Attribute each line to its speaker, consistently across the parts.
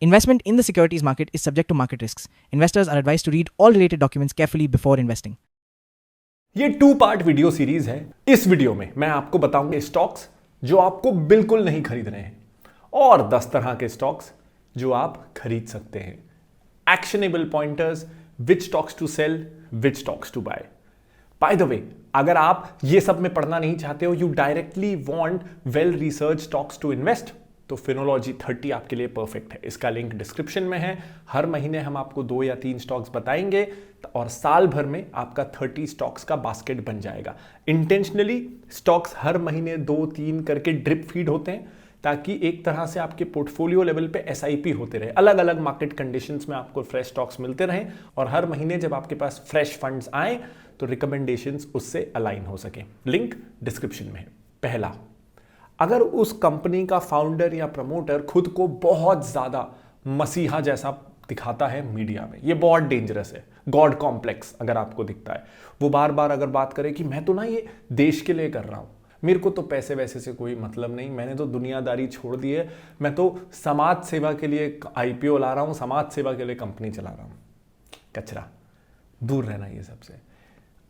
Speaker 1: Investment in the securities market is subject to market risks. Investors are advised to read all related documents carefully before investing.
Speaker 2: ये 2 part video series है। इस video में मैं आपको बताऊंगा stocks जो आपको बिल्कुल नहीं खरीदने हैं और 10 तरह के स्टॉक्स जो आप खरीद सकते हैं। Actionable pointers, which stocks to sell, which stocks to buy. By the way, अगर आप ये सब में पढ़ना नहीं चाहते हो, you directly want well research stocks to invest, तो फिनोलॉजी 30 आपके लिए परफेक्ट है। इसका लिंक डिस्क्रिप्शन में है। हर महीने हम आपको 2 या 3 स्टॉक्स बताएंगे और साल भर में आपका 30 स्टॉक्स का बास्केट बन जाएगा। इंटेंशनली स्टॉक्स हर महीने 2-3 करके ड्रिप फीड होते हैं ताकि एक तरह से आपके पोर्टफोलियो लेवल पे एसआईपी होते रहे, अलग अलग मार्केट कंडीशंस में आपको फ्रेश स्टॉक्स मिलते रहें और हर महीने जब आपके पास फ्रेश फंड्स आए तो रिकमेंडेशंस उससे अलाइन हो सके। लिंक डिस्क्रिप्शन में है। पहला, अगर उस कंपनी का फाउंडर या प्रमोटर खुद को बहुत ज्यादा मसीहा जैसा दिखाता है मीडिया में, ये बहुत डेंजरस है। गॉड कॉम्प्लेक्स अगर आपको दिखता है, वो बार बार अगर बात करे कि मैं तो ना ये देश के लिए कर रहा हूं, मेरे को तो पैसे वैसे से कोई मतलब नहीं, मैंने तो दुनियादारी छोड़ दी है, मैं तो समाज सेवा के लिए आईपीओ ला रहा हूं, समाज सेवा के लिए कंपनी चला रहा हूं। कचरा, दूर रहना ये सबसे।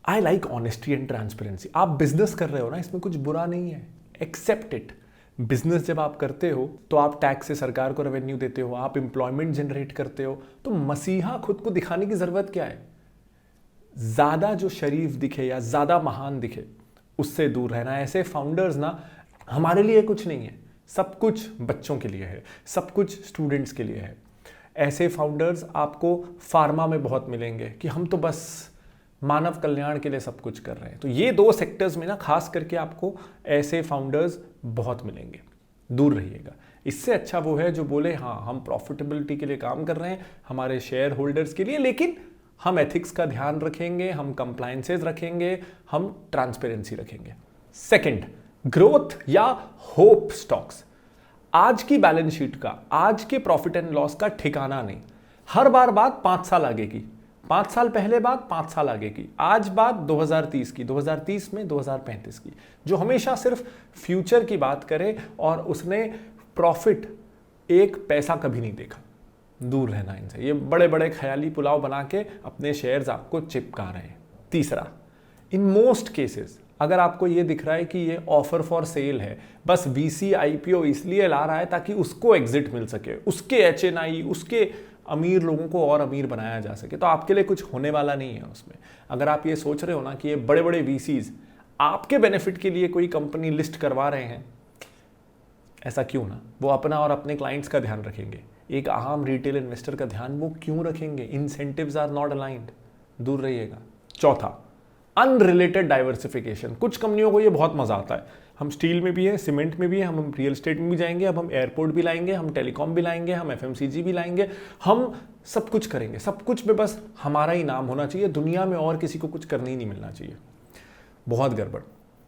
Speaker 2: I like honesty and transparency. आप बिजनेस कर रहे हो ना, इसमें कुछ बुरा नहीं है, एक्सेप्ट इट। बिजनेस जब आप करते हो तो आप टैक्स से सरकार को रेवेन्यू देते हो, आप एम्प्लॉयमेंट जनरेट करते हो, तो मसीहा खुद को दिखाने की जरूरत क्या है? ज्यादा जो शरीफ दिखे या ज्यादा महान दिखे उससे दूर रहना। ऐसे फाउंडर्स ना हमारे लिए कुछ नहीं है, सब कुछ बच्चों के लिए है, सब कुछ स्टूडेंट्स के लिए है। ऐसे फाउंडर्स आपको फार्मा में बहुत मिलेंगे कि हम तो बस मानव कल्याण के लिए सब कुछ कर रहे हैं। तो ये 2 सेक्टर्स में ना खास करके आपको ऐसे फाउंडर्स बहुत मिलेंगे, दूर रहिएगा। इससे अच्छा वो है जो बोले हाँ हम प्रॉफिटेबिलिटी के लिए काम कर रहे हैं, हमारे शेयर होल्डर्स के लिए, लेकिन हम एथिक्स का ध्यान रखेंगे, हम कंप्लायंसेस रखेंगे, हम ट्रांसपेरेंसी रखेंगे। सेकंड, ग्रोथ या होप स्टॉक्स। आज की बैलेंस शीट का, आज के प्रॉफिट एंड लॉस का ठिकाना नहीं। हर बार बात 5 साल आगे की, 5 साल पहले बात 5 साल आगे की, आज बात 2030 की, 2030 में 2035 की। जो हमेशा सिर्फ फ्यूचर की बात करे और उसने प्रॉफिट 1 पैसा कभी नहीं देखा, दूर रहना इनसे। ये बड़े बड़े ख्याली पुलाव बना के अपने शेयर्स आपको चिपका रहे हैं। तीसरा, इन मोस्ट केसेस अगर आपको ये दिख रहा है कि ये ऑफर फॉर सेल है, बस वीसी आईपीओ इसलिए ला रहा है ताकि उसको एग्जिट मिल सके, उसके एचएनआई, उसके अमीर लोगों को और अमीर बनाया जा सके, तो आपके लिए कुछ होने वाला नहीं है उसमें। अगर आप ये सोच रहे हो ना कि ये बड़े बड़े वीसीज आपके बेनिफिट के लिए कोई कंपनी लिस्ट करवा रहे हैं, ऐसा क्यों ना, वो अपना और अपने क्लाइंट्स का ध्यान रखेंगे। एक आम रिटेल इन्वेस्टर का ध्यान वो क्यों रखेंगे? इंसेंटिव्स आर नॉट अलाइंड, दूर रहिएगा। चौथा, अनरिलेटेड डाइवर्सिफिकेशन। कुछ कंपनियों को ये बहुत मजा आता है, हम स्टील में भी हैं, सीमेंट में भी हैं, हम रियल एस्टेट में भी जाएंगे, अब हम एयरपोर्ट भी लाएंगे, हम टेलीकॉम भी लाएंगे, हम एफएमसीजी भी लाएंगे, हम सब कुछ करेंगे। सब कुछ में बस हमारा ही नाम होना चाहिए, दुनिया में और किसी को कुछ करने ही नहीं मिलना चाहिए। बहुत गड़बड़।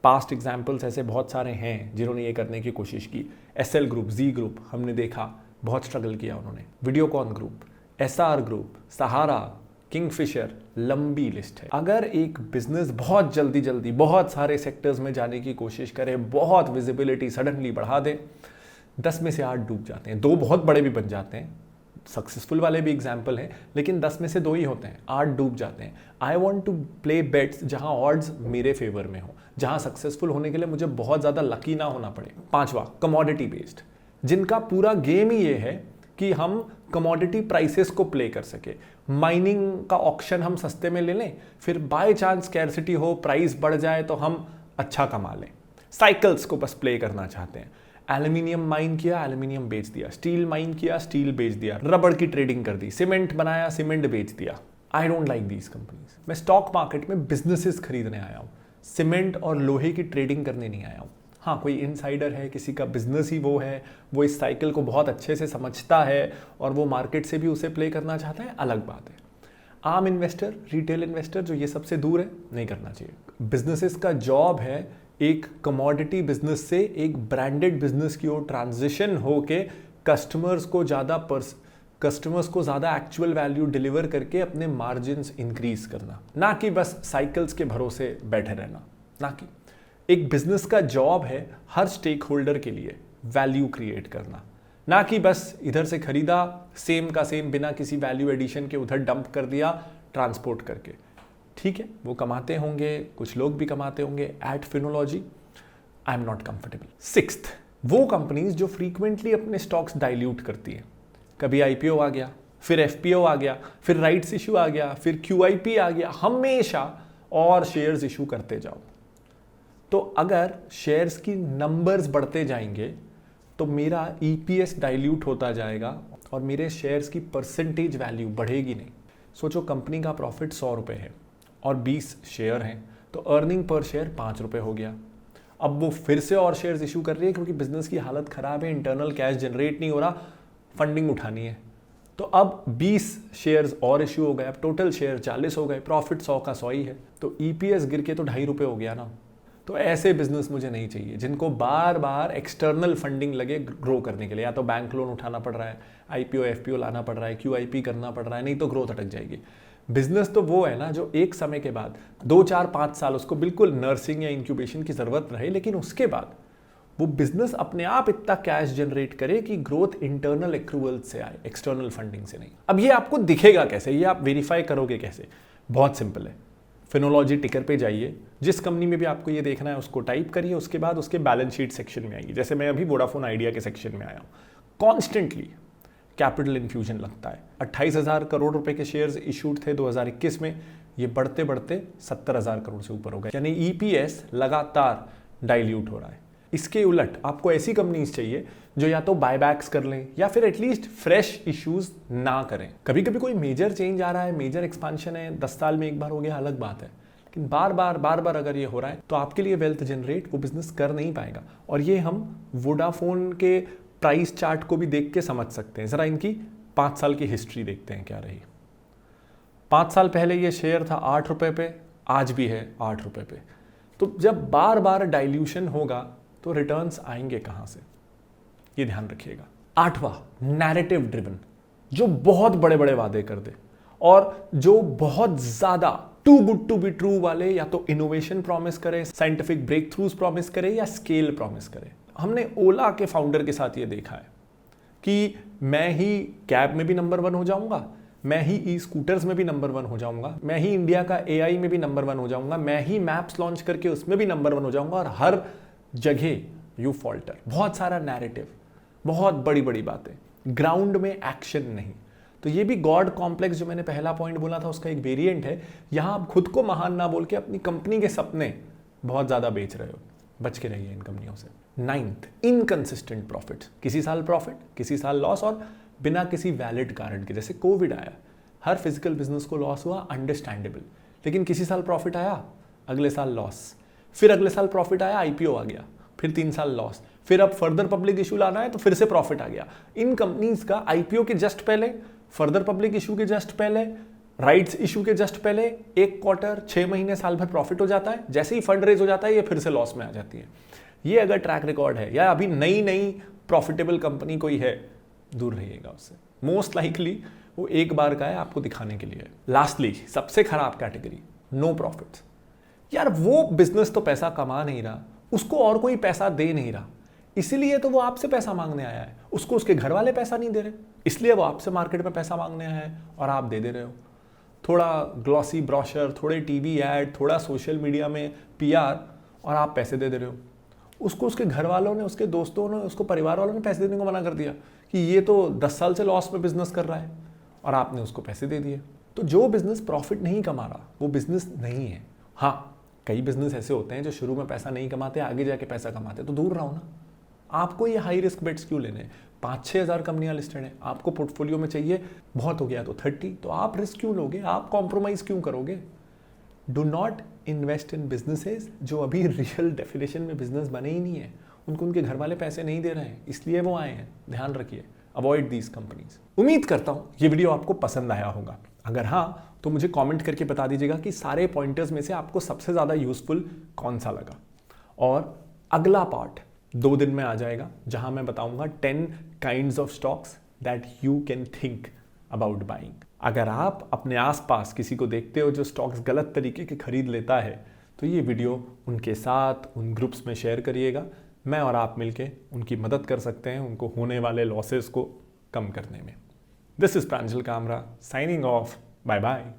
Speaker 2: पास्ट एग्जाम्पल्स ऐसे बहुत सारे हैं जिन्होंने ये करने की कोशिश की। एसएल ग्रुप, जी ग्रुप हमने देखा, बहुत स्ट्रगल किया उन्होंने। वीडियोकॉन ग्रुप, एसआर ग्रुप, सहारा, किंगफिशर, लंबी लिस्ट है। अगर एक बिजनेस बहुत जल्दी जल्दी बहुत सारे सेक्टर्स में जाने की कोशिश करे, बहुत विजिबिलिटी सडनली बढ़ा दे, 10 में से 8 डूब जाते हैं। 2 बहुत बड़े भी बन जाते हैं, सक्सेसफुल वाले भी एग्जाम्पल हैं, लेकिन 10 में से 2 ही होते हैं, 8 डूब जाते हैं। I want to play bets जहां ऑड्स मेरे फेवर में हो, जहां सक्सेसफुल होने के लिए मुझे बहुत ज्यादा लकी ना होना पड़े। 5वां, कमोडिटी बेस्ड, जिनका पूरा गेम ही ये है कि हम कमोडिटी प्राइसेस को प्ले कर सके। माइनिंग का ऑक्शन हम सस्ते में ले लें, फिर बाय चांस स्कैर्सिटी हो, प्राइस बढ़ जाए तो हम अच्छा कमा लें। साइकिल्स को बस प्ले करना चाहते हैं। एल्यूमिनियम माइन किया, एल्यूमिनियम बेच दिया, स्टील माइन किया, स्टील बेच दिया, रबड़ की ट्रेडिंग कर दी, सीमेंट बनाया, सीमेंट बेच दिया। I don't like these companies. मैं स्टॉक मार्केट में बिजनेसेस खरीदने आया हूं, सीमेंट और लोहे की ट्रेडिंग करने नहीं आया हूं। हाँ, कोई इनसाइडर है, किसी का बिजनेस ही वो है, वो इस साइकिल को बहुत अच्छे से समझता है और वो मार्केट से भी उसे प्ले करना चाहता है, अलग बात है। आम इन्वेस्टर, रिटेल इन्वेस्टर जो ये सबसे दूर है, नहीं करना चाहिए। बिजनेसेस का जॉब है एक कमोडिटी बिजनेस से एक ब्रांडेड बिजनेस की ओर ट्रांजिशन होके कस्टमर्स को ज़्यादा एक्चुअल वैल्यू डिलीवर करके अपने मार्जिन्स इंक्रीज करना, ना कि बस साइकिल्स के भरोसे बैठे रहना। ना कि एक बिजनेस का जॉब है हर स्टेक होल्डर के लिए वैल्यू क्रिएट करना, ना कि बस इधर से खरीदा सेम का सेम बिना किसी वैल्यू एडिशन के उधर डंप कर दिया ट्रांसपोर्ट करके। ठीक है, वो कमाते होंगे, कुछ लोग भी कमाते होंगे। At Finology I am not comfortable. Sixth, वो कंपनीज जो फ्रीक्वेंटली अपने स्टॉक्स डाइल्यूट करती है। कभी आईपीओ आ गया, फिर एफपीओ आ गया, फिर राइट्स इशू आ गया, फिर क्यूआईपी आ गया, हमेशा और शेयर्स इशू करते जाओ। तो अगर शेयर्स की नंबर्स बढ़ते जाएंगे तो मेरा ईपीएस डाइल्यूट होता जाएगा और मेरे शेयर्स की परसेंटेज वैल्यू बढ़ेगी नहीं। सोचो कंपनी का प्रॉफिट 100 रुपये है और 20 शेयर हैं, तो अर्निंग पर शेयर 5 रुपये हो गया। अब वो फिर से और शेयर्स इशू कर रही है क्योंकि बिजनेस की हालत खराब है, इंटरनल कैश जनरेट नहीं हो रहा, फंडिंग उठानी है। तो अब 20 शेयर्स और इशू हो गए, अब टोटल शेयर 40 हो गए, प्रॉफिट 100 का 100 ही है, तो ईपीएस गिर के तो 2.5 रुपये हो गया ना। तो ऐसे बिजनेस मुझे नहीं चाहिए जिनको बार बार एक्सटर्नल फंडिंग लगे ग्रो करने के लिए। या तो बैंक लोन उठाना पड़ रहा है, आईपीओ एफपीओ लाना पड़ रहा है, क्यूआईपी करना पड़ रहा है, नहीं तो ग्रोथ अटक जाएगी। बिजनेस तो वो है ना जो एक समय के बाद 2, 4, 5 साल उसको बिल्कुल नर्सिंग या इंक्यूबेशन की जरूरत रहे, लेकिन उसके बाद वो बिजनेस अपने आप इतना कैश जनरेट करे कि ग्रोथ इंटरनल एक्रूवल से आए, एक्सटर्नल फंडिंग से नहीं। अब ये आपको दिखेगा कैसे, ये आप वेरीफाई करोगे कैसे? बहुत सिंपल है। फिनोलॉजी टिकर पे जाइए, जिस कंपनी में भी आपको ये देखना है उसको टाइप करिए, उसके बाद उसके बैलेंस शीट सेक्शन में आइए। जैसे मैं अभी वोडाफोन आइडिया के सेक्शन में आया हूँ, कॉन्स्टेंटली कैपिटल इन्फ्यूजन लगता है। 28,000 करोड़ रुपए के शेयर्स इशूड थे 2021 में, ये बढ़ते बढ़ते 70,000 करोड़ से ऊपर हो गए, यानी ईपीएस लगातार डाइल्यूट हो रहा है। इसके उलट आपको ऐसी कंपनीज चाहिए जो या तो बायबैक्स कर लें या फिर एटलीस्ट फ्रेश इश्यूज ना करें। कभी कभी कोई मेजर चेंज आ रहा है, मेजर एक्सपांशन है, 10 साल में एक बार हो गया, अलग बात है, लेकिन बार बार अगर ये हो रहा है तो आपके लिए वेल्थ जनरेट वो बिजनेस कर नहीं पाएगा। और ये हम वोडाफोन के प्राइस चार्ट को भी देख के समझ सकते हैं। जरा इनकी 5 साल की हिस्ट्री देखते हैं क्या रही। 5 साल पहले ये शेयर था 8 रुपए पे, आज भी है 8 रुपए पे। तो जब बार बार डाइल्यूशन होगा तो रिटर्न्स आएंगे कहां से, ये ध्यान रखिएगा। 8वां, नैरेटिव ड्रिवन, जो बहुत बड़े बड़े वादे कर दे और जो बहुत ज्यादा too good to be true वाले या तो इनोवेशन प्रॉमिस करे, साइंटिफिक ब्रेक थ्रूज प्रॉमिस करे या स्केल प्रॉमिस करे। हमने ओला के फाउंडर के साथ ये देखा है कि मैं ही कैब में भी नंबर 1 हो जाऊंगा, मैं ही ई स्कूटर्स में भी नंबर 1 हो जाऊंगा, मैं ही इंडिया का एआई में भी नंबर 1 हो जाऊंगा, मैं ही मैप्स लॉन्च करके उसमें भी नंबर 1 हो जाऊंगा, और हर जगह यू फॉल्टर। बहुत सारा नैरेटिव, बहुत बड़ी बड़ी बातें, ग्राउंड में एक्शन नहीं। तो ये भी गॉड कॉम्प्लेक्स जो मैंने पहला पॉइंट बोला था उसका एक वेरिएंट है। यहां आप खुद को महान ना बोल के अपनी कंपनी के सपने बहुत ज्यादा बेच रहे हो, बच के रहिए इन कंपनियों से। 9th, इनकंसिस्टेंट प्रॉफिट, किसी साल प्रॉफिट किसी साल लॉस, और बिना किसी वैलिड कारण के। जैसे कोविड आया, हर फिजिकल बिजनेस को लॉस हुआ, अंडरस्टैंडेबल, लेकिन किसी साल प्रॉफिट आया, अगले साल लॉस, फिर अगले साल प्रॉफिट आया, आईपीओ आ गया, फिर 3 साल लॉस, फिर अब फर्दर पब्लिक इशू लाना है तो फिर से प्रॉफिट आ गया। इन कंपनीज का आईपीओ के जस्ट पहले, फर्दर पब्लिक इशू के जस्ट पहले, राइट्स इशू के जस्ट पहले 1 क्वार्टर, 6 महीने, साल भर प्रॉफिट हो जाता है। जैसे ही फंड रेज हो जाता है ये फिर से लॉस में आ जाती है। ये अगर ट्रैक रिकॉर्ड है या अभी नई प्रॉफिटेबल कंपनी कोई है, दूर रहिएगा उससे। मोस्ट लाइकली वो एक बार का है, आपको दिखाने के लिए। लास्टली, सबसे खराब कैटेगरी, नो प्रॉफिट्स। यार वो बिजनेस तो पैसा कमा नहीं रहा, उसको और कोई पैसा दे नहीं रहा, इसीलिए तो वो आपसे पैसा मांगने आया है। उसको उसके घर वाले पैसा नहीं दे रहे, इसलिए वो आपसे मार्केट में पैसा मांगने आया है और आप दे रहे हो। थोड़ा ग्लॉसी ब्रोशर, थोड़े टीवी ऐड, थोड़ा सोशल मीडिया में पीआर, और आप पैसे दे रहे हो। उसको उसके घर वालों ने, उसके दोस्तों ने, उसको परिवार वालों ने पैसे देने को मना कर दिया कि ये तो 10 साल से लॉस में बिजनेस कर रहा है, और आपने उसको पैसे दे दिए। तो जो बिजनेस प्रॉफिट नहीं कमा रहा वो बिजनेस नहीं है। हाँ, कई बिजनेस ऐसे होते हैं जो शुरू में पैसा नहीं कमाते, आगे जाके पैसा कमाते, तो दूर रहो ना। आपको ये हाई रिस्क बेट्स क्यों लेने? 5-6 हज़ार कंपनियां लिस्टेड हैं, आपको पोर्टफोलियो में चाहिए बहुत हो गया तो 30, तो आप रिस्क क्यों लोगे? आप कॉम्प्रोमाइज क्यों करोगे? Do not invest in businesses जो अभी रियल डेफिनेशन में बिजनेस बने ही नहीं है, उनको उनके घर वाले पैसे नहीं दे रहे हैं, इसलिए वो आए हैं। ध्यान रखिए, अवॉइड दीज कंपनीज। उम्मीद करता हूं ये वीडियो आपको पसंद आया होगा। अगर हाँ तो मुझे कमेंट करके बता दीजिएगा कि सारे पॉइंटर्स में से आपको सबसे ज्यादा यूजफुल कौन सा लगा। और अगला पार्ट 2 दिन में आ जाएगा, जहां मैं बताऊंगा 10 kinds of stocks that you can think about buying. अगर आप अपने आसपास किसी को देखते हो जो स्टॉक्स गलत तरीके के खरीद लेता है, तो ये वीडियो उनके साथ, उन ग्रुप्स में शेयर करिएगा। मैं और आप मिलके उनकी मदद कर सकते हैं, उनको होने वाले लॉसेस को कम करने में। This is Pranjal Kamra signing off. Bye bye.